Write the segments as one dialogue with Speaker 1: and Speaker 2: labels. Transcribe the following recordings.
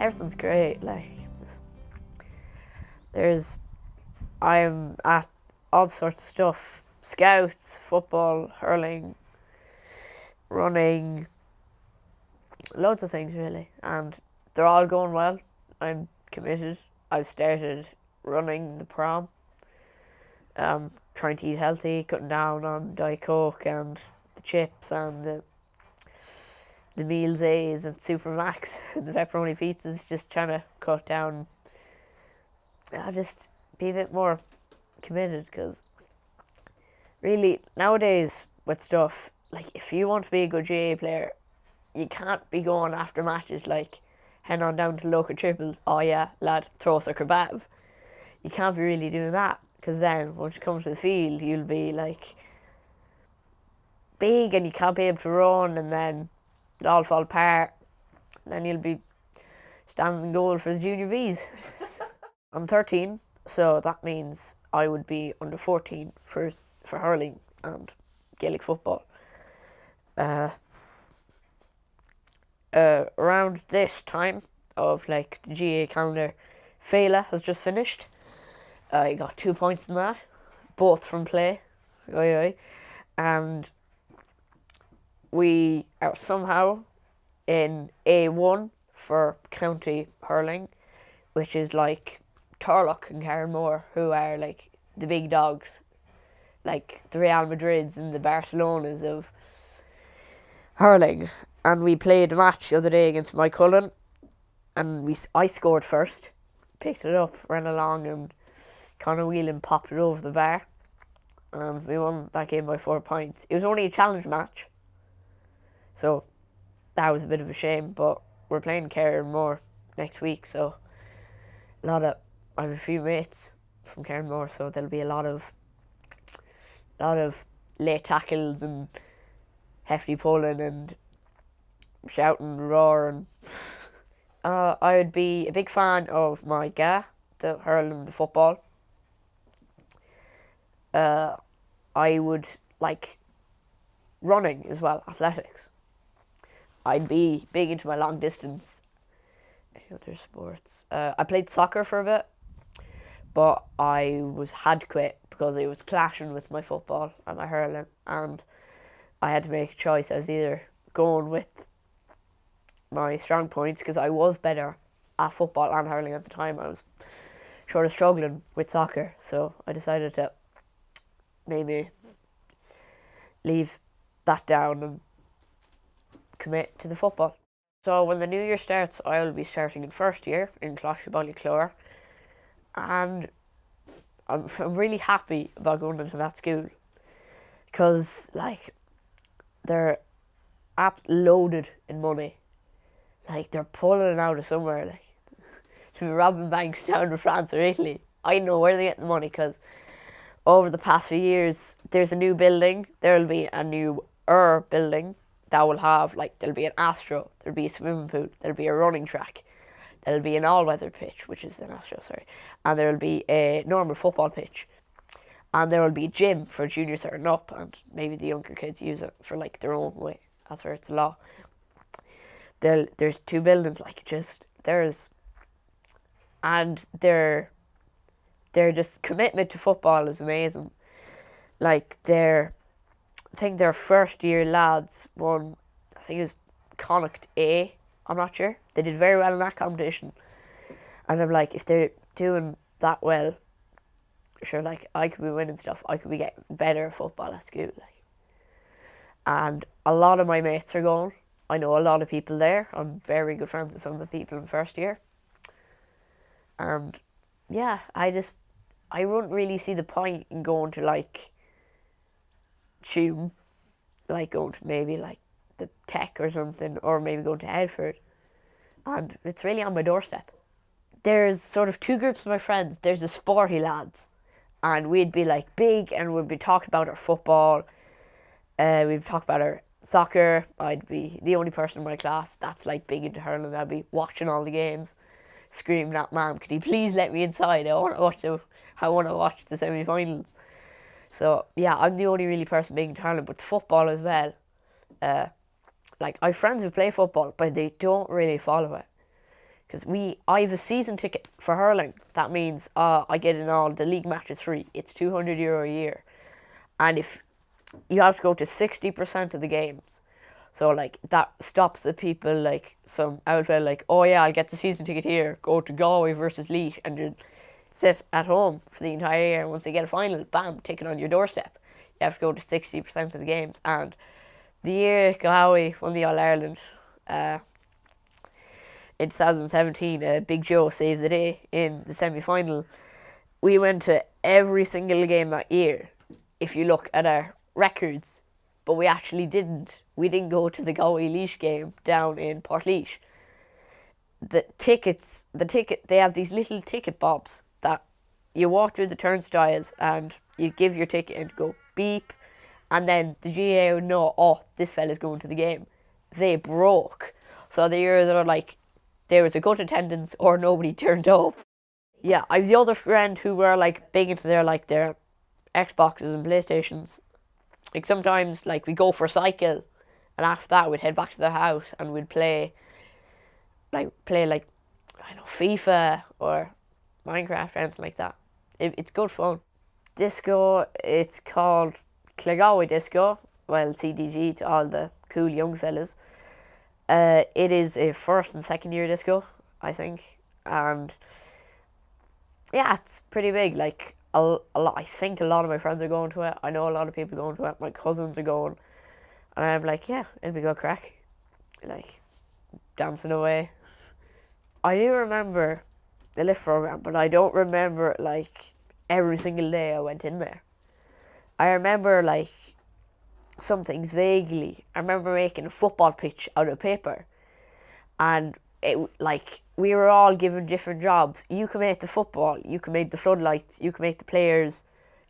Speaker 1: Everything's great. Like, I'm at all sorts of stuff: scouts, football, hurling, running, loads of things really, and they're all going well. I'm committed. I've started running the prom. Trying to eat healthy, cutting down on Diet Coke and the chips and the Meals A's and Supermax, the pepperoni pizzas. Just trying to cut down. I'll just be a bit more committed, because really nowadays with stuff, like, if you want to be a good GA player, you can't be going after matches like heading on down to local triples. Oh yeah, lad, throw us a kebab. You can't be really doing that, because then once you come to the field, you'll be like big and you can't be able to run, and then it all fall apart. And then you'll be standing in goal for the junior Bs. I'm 13, so that means I would be under 14 for hurling and Gaelic football. Around this time of like the GA calendar, Fela has just finished. I got 2 points in that, both from play. Oi, oi. And we are somehow in A1 for county hurling, which is like Turlock and Carnmore, who are like the big dogs, like the Real Madrids and the Barcelonas of hurling. And we played a match the other day against my Cullen, and I scored first, picked it up, ran along, and Conor Whelan popped it over the bar, and we won that game by 4 points. It was only a challenge match, so that was a bit of a shame, but we're playing Carnmore next week, so I have a few mates from Carnmore, so there'll be a lot of late tackles and hefty pulling and shouting, roaring. I would be a big fan of my ga, the hurling, the football. I would like running as well, athletics. I'd be big into my long distance. Any other sports? I played soccer for a bit, but I had to quit because it was clashing with my football and my hurling, and I had to make a choice. I was either going with my strong points, because I was better at football and hurling at the time. I was sort of struggling with soccer, so I decided to maybe leave that down and commit to the football. So when the new year starts, I will be starting in first year in Closhy-Ballyclore, and I'm really happy about going into that school, because like they're loaded in money. Like, they're pulling it out of somewhere, like to be robbing banks down in France or Italy. I know where they get the money, because over the past few years, there's a new building. There'll be a new building that will have, like, there'll be an Astro, there'll be a swimming pool, there'll be a running track, there'll be an all-weather pitch, which is an Astro, sorry, and there'll be a normal football pitch, and there will be a gym for juniors starting up, and maybe the younger kids use it for like their own way. That's where it's a law. There's 2 buildings, like, and their just commitment to football is amazing. Like, I think their first year lads won, I think it was Connacht A, I'm not sure. They did very well in that competition. And I'm like, if they're doing that well, sure, like, I could be winning stuff. I could be getting better at football at school, like. And a lot of my mates are going. I know a lot of people there. I'm very good friends with some of the people in first year. And yeah, I wouldn't really see the point in going to like Tuam, like going to maybe like the Tech or something, or maybe going to Edford. And it's really on my doorstep. There's sort of 2 groups of my friends. There's the sporty lads, and we'd be like big, and we'd be talking about our football. We'd talk about our soccer. I'd be the only person in my class that's like big into hurling. I'd be watching all the games, screaming at Mom, "Can you please let me inside? I want to watch the semi-finals." So yeah, I'm the only really person big into hurling, but the football as well. Like, I have friends who play football, but they don't really follow it, because I have a season ticket for hurling. That means I get in all the league matches free. It's €200 a year, and if you have to go to 60% of the games, so like that stops the people like some outfit like, oh yeah, I'll get the season ticket here, go to Galway versus Leash, and you sit at home for the entire year. Once they get a final, bam, ticket on your doorstep. You have to go to 60% of the games. And the year Galway won the All Ireland, in 2017, Big Joe saved the day in the semi-final. We went to every single game that year, if you look at our records, but we actually didn't. We didn't go to the Galway Laois game down in Portlaoise. They have these little ticket bobs that you walk through the turnstiles and you give your ticket and go beep, and then the GA would know, oh, this fella's going to the game. They broke. So the years that are like, there was a good attendance or nobody turned up. Yeah, I have the other friend who were like big into their Xboxes and PlayStations. Like sometimes like we go for a cycle, and after that we'd head back to their house and we'd play I don't know, FIFA or Minecraft or anything like that. It's good fun. Disco, it's called Clegawi Disco. Well, CDG to all the cool young fellas. It is a first and second year disco, I think, and yeah, it's pretty big. Like a lot, I think a lot of my friends are going to it. I know a lot of people going to it. My cousins are going, and I'm like, yeah, it'll be good crack, like dancing away. I do remember the lift program, but I don't remember like every single day I went in there. I remember like some things vaguely. I remember making a football pitch out of paper, and we were all given different jobs. You can make the football, you can make the floodlights, you can make the players,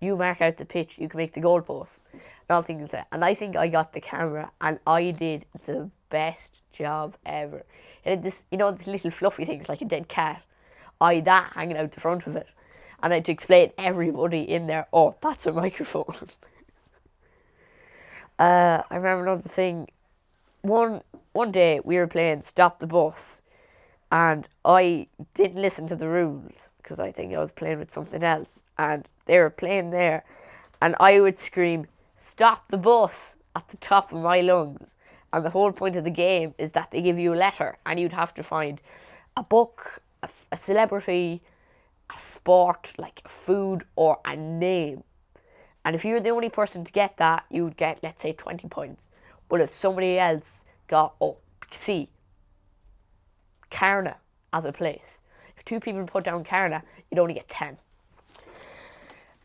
Speaker 1: you mark out the pitch, you can make the goalposts, and all things like that. And I think I got the camera, and I did the best job ever. It had this, this little fluffy thing, like a dead cat. I had that hanging out the front of it, and I had to explain everybody in there, oh, that's a microphone. I remember another thing. One day we were playing Stop the Bus, and I didn't listen to the rules because I think I was playing with something else, and they were playing there, and I would scream, "Stop the bus," at the top of my lungs. And the whole point of the game is that they give you a letter, and you'd have to find a book, a celebrity, a sport, like a food, or a name. And if you were the only person to get that, you would get, let's say, 20 points. But if somebody else got, Carna as a place. If two people put down Carna, you'd only get 10.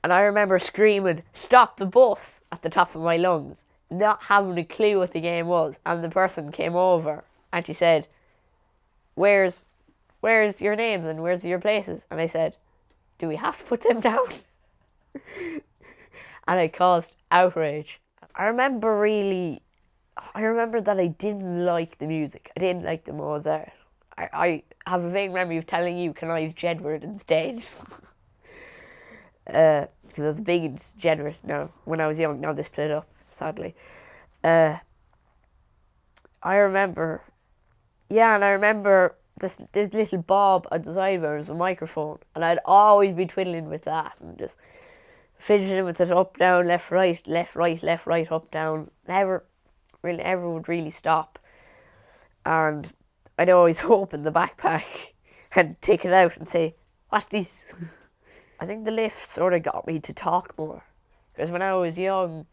Speaker 1: And I remember screaming, "Stop the bus," at the top of my lungs, not having a clue what the game was. And the person came over and she said, where's your names and where's your places? And I said, do we have to put them down? And it caused outrage. I remember that I didn't like the music. I didn't like the Mozart. I have a vague memory of telling you, can I have Jedward instead? Because I was big into Jedward now when I was young. Now they split up, sadly. I remember this little bob at the side where it was a microphone, and I'd always be twiddling with that and just fidgeting with it, up, down, left, right, up, down. Never would really stop. And I'd always open the backpack and take it out and say, "What's this?" I think the lift sort of got me to talk more. Because when I was young,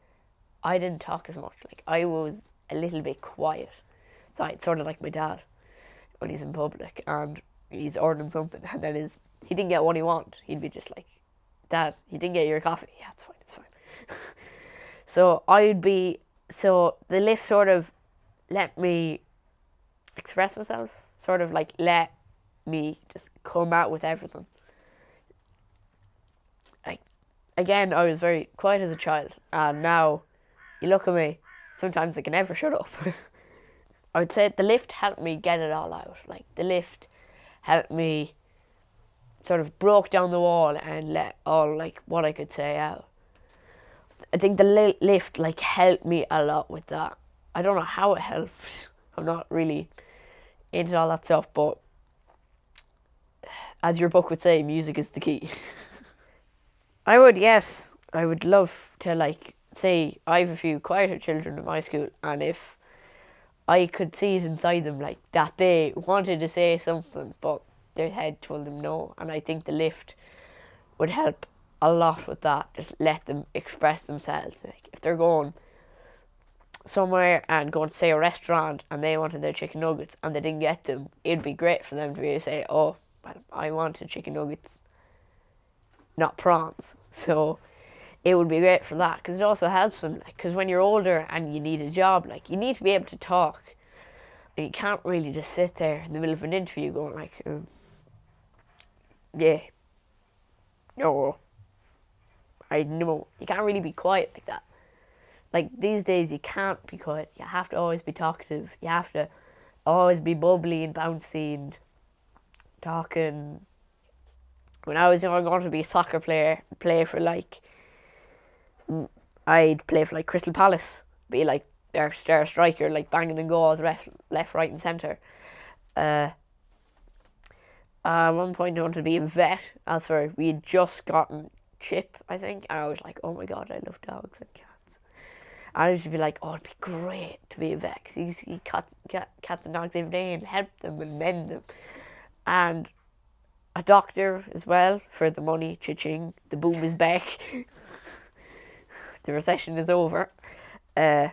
Speaker 1: I didn't talk as much. Like, I was a little bit quiet. So it's sort of like my dad when he's in public and he's ordering something, and then he didn't get what he wanted. He'd be just like, "Dad, you didn't get your coffee." "Yeah, it's fine." So the lift sort of let me express myself, sort of like let me just come out with everything. Again, I was very quiet as a child, and now you look at me, sometimes I can never shut up. I would say the lift helped me get it all out. Like, the lift helped me sort of broke down the wall and let all, like, what I could say out. I think the lift, like, helped me a lot with that. I don't know how it helps. I'm not really into all that stuff, but As your book would say, music is the key. I would, yes. I would love to, like, say, I have a few quieter children in my school, and if I could see it inside them, like, that they wanted to say something, but their head told them no, and I think the lift would help a lot with that. Just let them express themselves. Like, if they're going somewhere and going to, say, a restaurant, and they wanted their chicken nuggets and they didn't get them, it'd be great for them to be able to say, oh, well, I wanted chicken nuggets, not prawns. So it would be great for that, because it also helps them. Because when you're older and you need a job, like, you need to be able to talk, and you can't really just sit there in the middle of an interview going like, yeah, no, I know. You can't really be quiet like that. Like, these days you can't be quiet. You have to always be talkative. You have to always be bubbly and bouncy and talking. When I was young, I wanted to be a soccer player, play for, like, I'd play for, like, Crystal Palace, be like their star striker, like banging in goals left, right and centre. At one point I wanted to be a vet. As for, we had just gotten Chip, I think, and I was like, oh my god, I love dogs and cats. And I used to be like, oh, it'd be great to be a vet, because you see cats and dogs every day and help them and mend them. And a doctor as well, for the money, cha-ching, the boom is back. The recession is over. When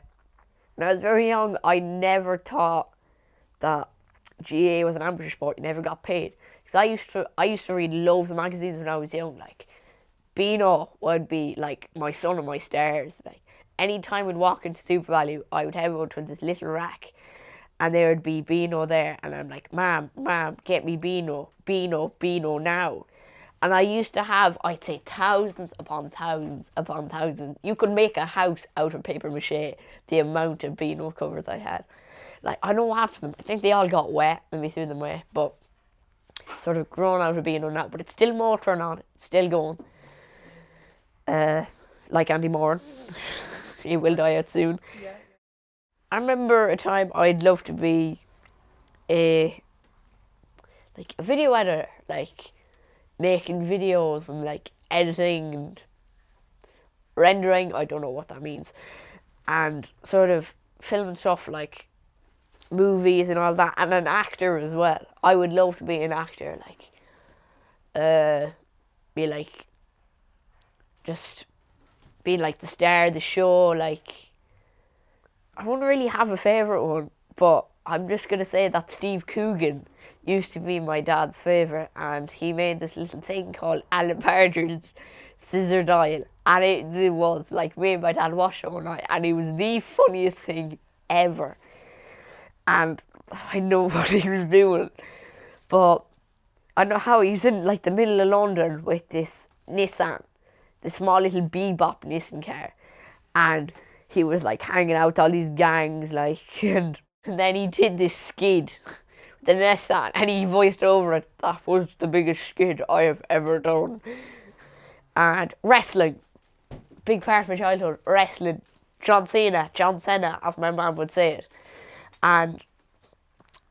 Speaker 1: I was very young, I never thought that GA was an amateur sport. You never got paid. Because I used to read loads of magazines when I was young. Like, Beano would be like my sun and my stars. Like, any time we'd walk into Super Value, I would have out to this little rack, and there would be Beano there, and I'm like, Mom, get me Beano now. And I used to have, I'd say, thousands upon thousands upon thousands. You could make a house out of paper mache, the amount of Beano covers I had. Like, I don't know what happened to them. I think they all got wet and we threw them away, but sort of grown out of Beano now. But it's still motoring on, it's still going. Like Andy Moran. He will die out soon. Yeah. I remember a time I'd love to be a video editor, like making videos and like editing and rendering, I don't know what that means, and sort of filming stuff like movies and all that, and an actor as well. I would love to be an actor, like be like just being like the star of the show. Like, I wouldn't really have a favourite one, but I'm just gonna say that Steve Coogan used to be my dad's favourite, and he made this little thing called Alan Partridge's scissor dial, and it was like, me and my dad watched it one night, and it was the funniest thing ever. And I know what he was doing, but I know how he was in like the middle of London with this Nissan, the small little bebop Nissan car, and he was like hanging out with all these gangs, like, and then he did this skid, the Nissan, and he voiced over it, that was the biggest skid I have ever done. And wrestling, big part of my childhood, wrestling, John Cena, as my mum would say it. And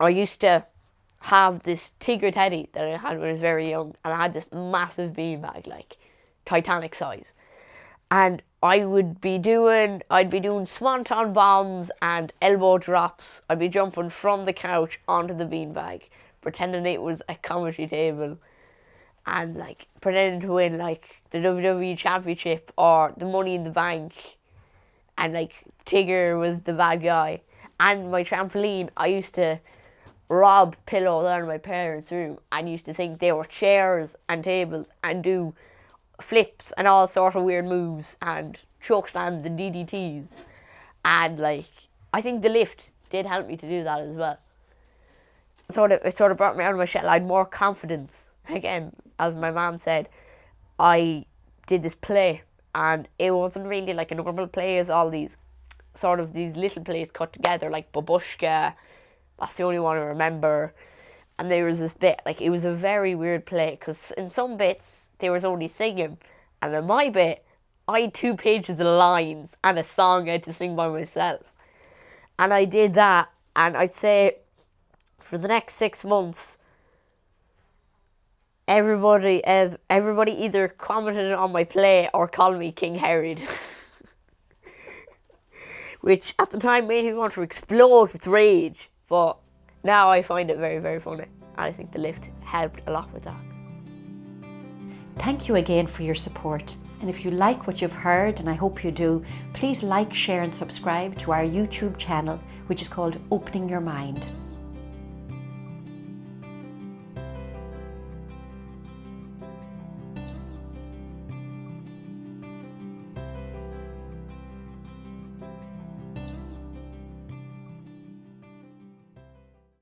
Speaker 1: I used to have this Tigger teddy that I had when I was very young, and I had this massive beanbag, like Titanic size. And I'd be doing swanton bombs and elbow drops. I'd be jumping from the couch onto the beanbag, pretending it was a comedy table, and like pretending to win like the WWE Championship or the Money in the Bank, and like Tigger was the bad guy. And my trampoline, I used to rob pillows out of my parents' room and used to think they were chairs and tables and do flips and all sort of weird moves and choke slams and DDTs. And like, I think the lift did help me to do that as well. It sort of brought me out of my shell. I had more confidence. Again, as my mom said, I did this play, and it wasn't really like a normal play, as all these little plays cut together, like Babushka. That's the only one I remember. And there was this bit, like, it was a very weird play, because in some bits there was only singing, and in my bit I had 2 pages of lines and a song I had to sing by myself. And I did that, and I'd say for the next 6 months everybody either commented on my play or called me King Herod. Which at the time made me want to explode with rage. But now I find it very, very funny. And I think the lift helped a lot with that.
Speaker 2: Thank you again for your support. And if you like what you've heard, and I hope you do, please like, share and subscribe to our YouTube channel, which is called Opening Your Mind.